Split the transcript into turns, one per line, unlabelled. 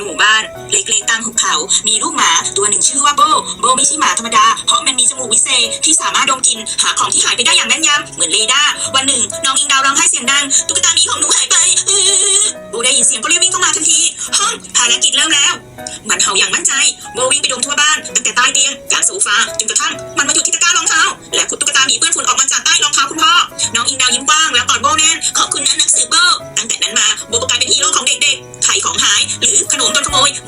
หมู่บ้านเล็กๆกลางหุบเขามีลูกหมาตัวหนึ่งชื่อว่าโบไม่ใช่หมาธรรมดาเพราะมันมีจมูกวิเศษที่สามารถดมกลิ่นหาของที่หายไปได้อย่างแม่นยำเหมือนเรดาร์วันหนึ่งน้องอิงดาวร้องไห้เสียงดังตุ๊กตาหมีของหนูหายไปโบได้ยินเสียงก็รีบวิ่งเข้ามาทันทีภารกิจเริ่มแล้วมันเห่าอย่างมั่นใจโบวิ่งไปดมทั่วบ้านตั้งแต่ใต้เตียงจานโซฟาจนกระทั่งมันมาอยู่ที่ตะกร้ารองเท้าและขุดตุ๊กตาหมีเปื้อนฝุ่นออกมาจากใต้รองเท้าคุณพ่อน้องอิงดาวยิ้มกว้างแล้วกอดโบแน่นขอบคุณนะหนังสือโบตั้งแต่นั้นมาโบกลายเป็นฮีโร่ของเด็กๆไขของหายหรือขนมโดนขโมยโบ